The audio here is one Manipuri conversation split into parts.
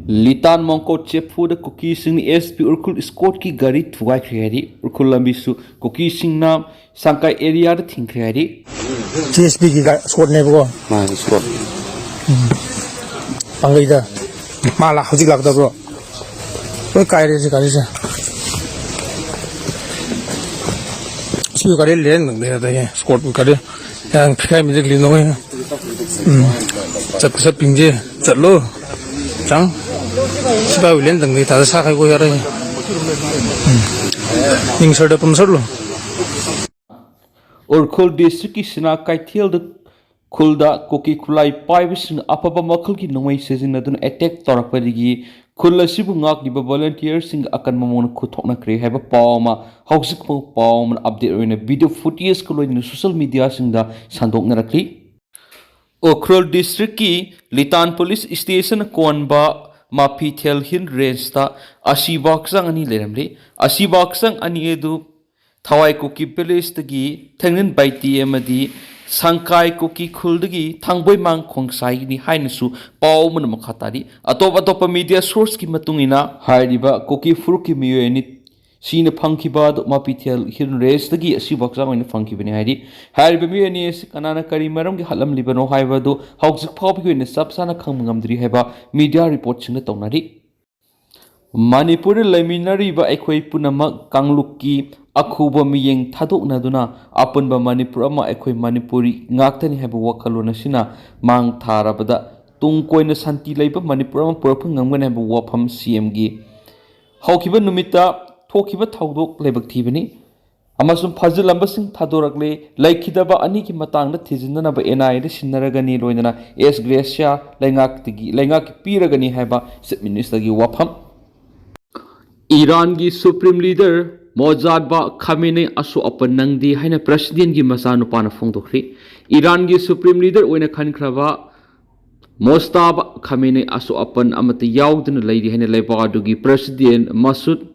Litan Mongko Chefu the Kuki Sing SP Urkul Escort ki gari tuai kredi Urkul lambisu Kuki Sing nam Sangkai area the thing kredi CSP ki Escort ne bro Ma Escort pangai da mala hojik lak da bro koi kai re se gari se si gari len nang de da ye Escort gari yang phai mi jik li no ye chat pingje chat lo chang siba len dang de ta sa khai ko ya re ning sar da pum sar lo Urkul district ki sina kaithil the Khulda Kuki Kulai Pibising Apapa Makul ki Nomai Season Adun attack Torapadigi Kulasibu Ngak Diba volunteers in Akan Mamon Kutokna Kre have a palma Haojik Palm update in a video footage in social media sing the Sandok Narakli Okrul district ki Litan police station Konba Mapi Tel Hill range ta Ashibaksang ani leremli Ashibaksang ani edu Thawai Kuki Palace tagi Tangin Baiti Amadi Sangkai Kuki Kuldagi Tangboi Mang Kongsai ni Hainasu Pau Mun Makatari Atop media source ki matungina Hairiba Kuki Furuki Miyoni Sina Punkiba Mapitel Hill Race tagi Ashibaksang in Funky Benihari Hairiba Miyoni Kanana Karimaram Halam Libano Haivado Haujik Popi in the Subsana Kamungamdri Heba media reports in the Tonari Manipur Laminari ba Equi Punama Kangluki Akuba miyeng thadok na duna apun ba Manipur ama ekhoi Manipuri ngaktani haba wakalona sina mang tharabada tungkoi na santi leiba Manipur ama purapung ngamgan haba wafam CM gi haukiba numita thokiba thaudok lebak thibani amasum phajilamba sing thadorakle laikhidaba ani ki matangda thijindana ba NI de sinnaragani loinana S Gracia laingak piragani haba chief minister gi wafam Iran gi supreme leader Mozart ba Khamenei asu apan nangdi haina president gi masanu pana phongdokri Iran gi supreme leader oina khankraba Mostab Khamenei asu apan amati yaudna leidi haina leiba dugi president Masud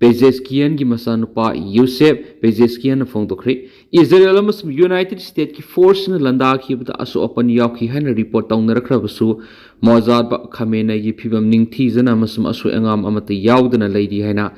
Pezeshkian gi masanu pa Yosef Pezeshkian phongdokri Israel amas United States ki force na landa khibda asu apan yauki haina report tawnarakrabasu Mozart ba Khamenei gi phibam ningthi jana masum asu engam amati yaudna leidi haina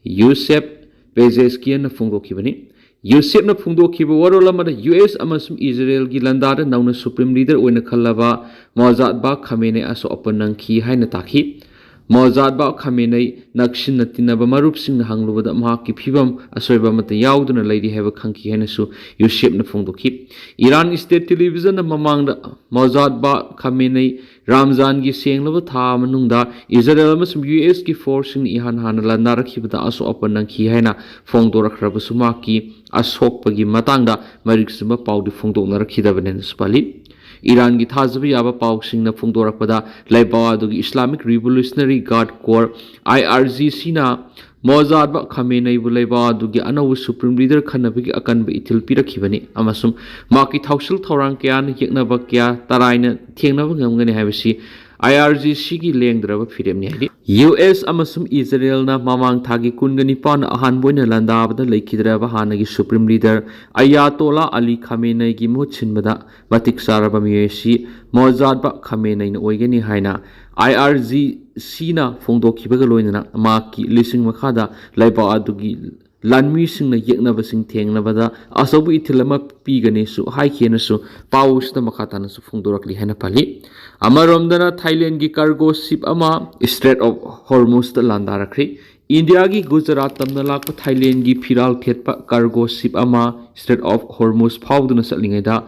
Yosef Pezeshkian na phongdokibani Yosef na phongdokiba warolamada US amasum Israel gi landada nauna supreme leader oina khallaba Mozart ba Khamenei aso apanangki haina takhi Mozart ba Khamenei nakshin natinaba marup sing hanglubada mahaki phibam asoiba mata yauduna leidi heba khangki haina su Yosef na phongdoki Iran state television na mamangda Mozart ba Khamenei Ramzan gi senglaba tha manungda Israel amasum US gi force ni ihan hana landarakibada aso apanangki haina phongdorakraba sumaki asokpagi matangda mariksuma paudi phongdoknarakhidabane spali Iran gi thazaba yaba pausing na phongdorakpada laiba dugi Islamic Revolutionary Guard Corps IRGC na Mozart ba Khamenei bu laiba dugi anawu supreme leader khanabagi akanba ithil pirakhibani amasum maki thausil thorang kyan yeknaba kya taraina thengnaba ngamgani habisi IRGC gi lengdraba firemni hadi US amasum Israel na mamang thagi kungani pan ahan boina landabada leikidraba hanagi supreme leader Ayatollah Ali Khamenei gi muchinbada matik saraba miyesi Mozart ba Khamenei na oigani haina IRGC na phongdokhibaga loinana maki lising makhada laiba adugi lanmi sing na yeknaba sing thengnabada asabu ithilama pigani su haikena su paus da makhatana su phongdorakli hena pali amaromdana Thailand gi cargo ship ama Strait of Hormuz da landarakri India gi Gujarat tamna lakpa Thailand gi phiral khetpa cargo ship ama Strait of Hormuz phawduna satlingai da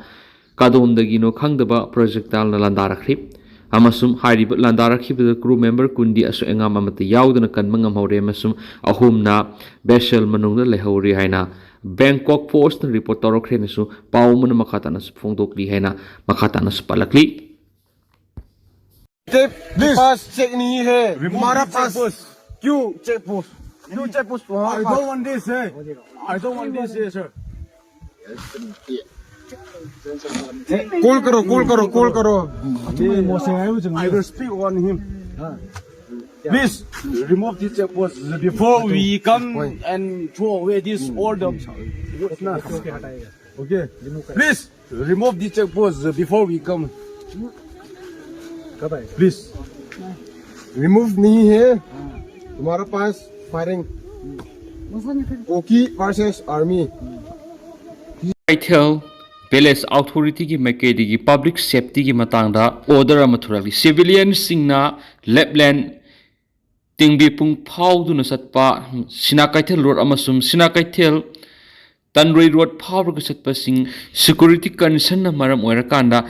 kadondagi no khangdaba projectile na landarakri amasum hairiba landarakhiba crew member kundi asu engam amata yauduna kanmangam hore amasum ahumna vessel manungda lehori haina Bangkok Post report torokre nasu paumuna makhatana su phongdokli haina makhatana su palakli Pass check नहीं है हमारा पास क्यों check post I don't want this है I don't want this है sir call करो I will speak on him please remove this check post before we come and throw away this order okay please remove this check post before we come please remove knee here. तुम्हारे पास firing. Kuki versus army. Kaitel Palace Authority ki maikei ki public safety ki matangda order ama thurali civilian singna Lapland tingbi pung phau du na satpa Sina Kaitel road amasum Sina Kaitel Tanroi road phau ru satpa sing security concern na maram oirakanda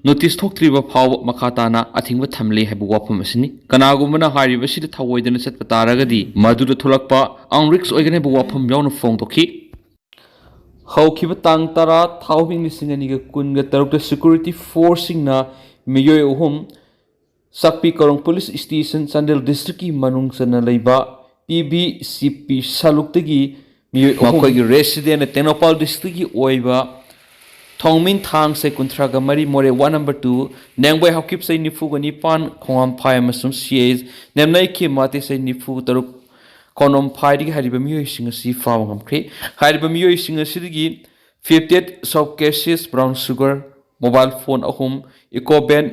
notice thoktriba phau makhatana athingba thamle habu wapam asini kanagumana hariba sida thawoidana satpa taragadi maduda tholakpa ang risks oigane bu wapam yauna phong dokhi Haukiba tang tara thawing lising aniga kunga tarukta security forcing na miyoy uhum sakpi karong police station Sandel district ki manung sana leiba PBCP saluktagi miyoy uhum gi resident Tenopal district ki oiba thongmin thang se kuntraga mari more 1 number 2 nangbai haukip sai nifu gani pan khongam phai masum cs nemnai ki mate sai nifu taruk konom phai ri hariba miyoy singa si fawangam kre hariba miyoy singa sidigi 58 soft cases brown sugar mobile phone ahum ecoben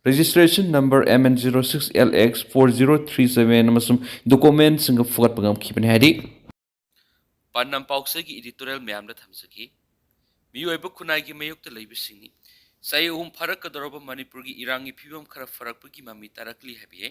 registration number MN06LX4037 amasum document singa fugat pagam khiban hari Panam pauksa gi editorial mayam da thamsaki Miyoiba kunai gi mayokta leibisingni sai farak kadoroba Manipur gi irangi phibam khara farak gi mami tarakli habiye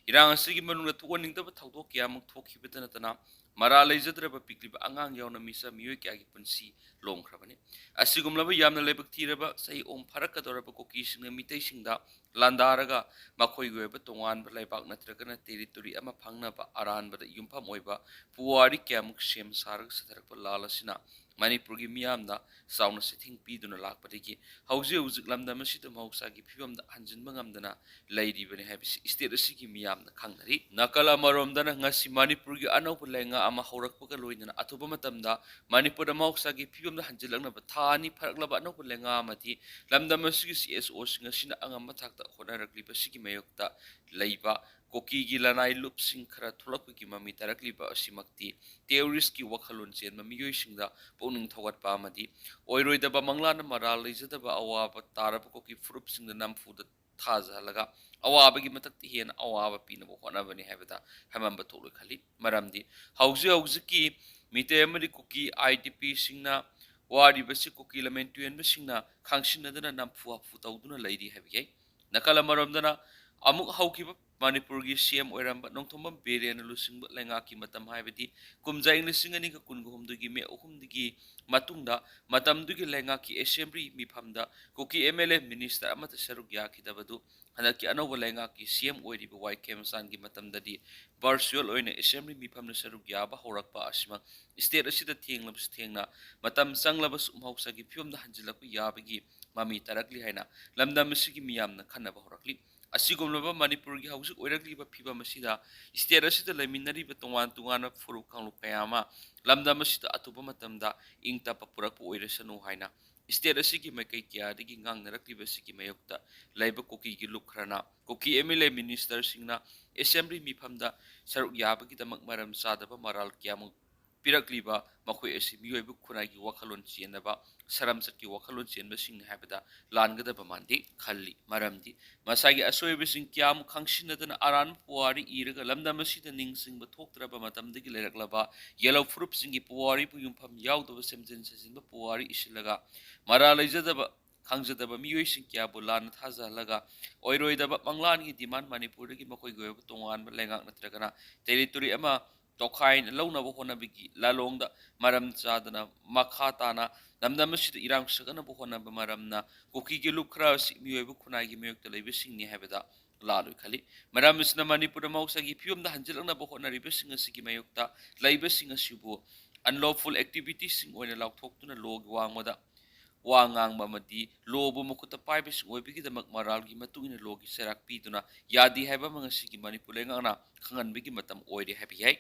irang asigi manungna thuwaning da thawdok kyamuk thokhibadana tana mara leijadraba pikliba angang yauna misa miyoi kya gi punsi longkhrabani asigumlaba yamna lebak thiraba sai farak kadoroba koki singna mitei singda landaraga makhoi goiba tongan ba leibak natragana territory ama phangnaba aranba da yumpham oiba puwari kyamuk sem sarag satharakpa lalasina Manipur gi miyamda sauna sithing piduna lakpadagi hauji hauji lamda masita mahausa gi phibamda hanjinba ngamdana leiribani habisi state asigi miyamna khangnari nakala maromdana ngasi Manipur gi anaupa lenga ama haurakpaga loinana athuba matamda Manipur da mahausa gi phibamda hanjilakna thani pharaklaba anaupa lenga amati lamda masigi CSO singa sina angamba thakta honarakliba sigi mayokta leiba Kuki gi lanai lup sing khara thulakpa gi mami tarakliba asimakti terrorist ki wakhalon chen mamiyoy singda poning thogat pa amadi oiroidaba manglana maral leijadaba awaba taraba koki frup singda namfuda thaja laga awaba gi matakti hen awaba pinabo honabani habada hamamba tholoi khali maramdi hauji ki Meetei amari Kuki IDP singna wari basi Kuki lamen tuen basingna khangsinadana namfu afu tawduna leiri habiyai nakala maramdana amuk haukiba Manipur gi CM oiramba nongthomba berian lusingba lenga ki matam haibadi kumjai lising ani ka kunguhum dugi me uhum digi matungda matam dugi lenga ki assembly miphamda Kuki MLA minister amata saruk ya khidabadu hanaki anoba lenga ki CM oiriba YK san gi matam dadi virtual oina assembly miphamna saruk ya ba horakpa asima state asida thenglabs thengna matam sanglabas umhausa gi phiyomda hanjilakpa yabagi mami tarakli haina lamda misigi miyamna khanaba horakli Asigumlaba Manipur gi hausuk oirakliba phiba masida state asida laiminariba tongan furuk khanglu kayama lamda masida atuba matamda ingta papurakpa oirasanu haina state asigi makai kya digi ngangnarakliba sigi mayokta laiba Kuki gi lukhrana Kuki MLA minister singna assembly miphamda saruk yabagi damak maram sadaba maral kyamuk pirakliba makhoi asi miyoibu khunai gi wakhalon chenaba saramsat ki wakhalon chenba sing habada langadaba mandi khalli maramdi masagi asoibe sing kyam khangsinadana aran puari iraga lamda masida ningsingba thoktraba matamdagi leraklaba yellow fruit singi puari pu yumpham yaudaba semjen sasinba puari isilaga mara leijadaba khangjadaba miyoi sing kya bulan thaja laga oiroidaba manglan gi demand Manipur gi makhoi goyaba tongan lengak natragana territory ama Tokhain launaba honabigi lalongda maram chadana makhatana namdamasida irang sagana bu honaba maramna Kuki gi lukra miyoibu khunai gi miyokta leibe singni habeda laloi khali maramisna Manipur mausa gi phiyomda hanjilakna bu honaribe singa sigi mayokta leibe singa sibu unlawful activities sing oina laukthokuna log wangmada wangang mamadi lobo mukuta paibe sing oibigi damak maral gi matuina logi serak piduna yadi haba mga sigi Manipur lengana khangan bigi matam oide happy hai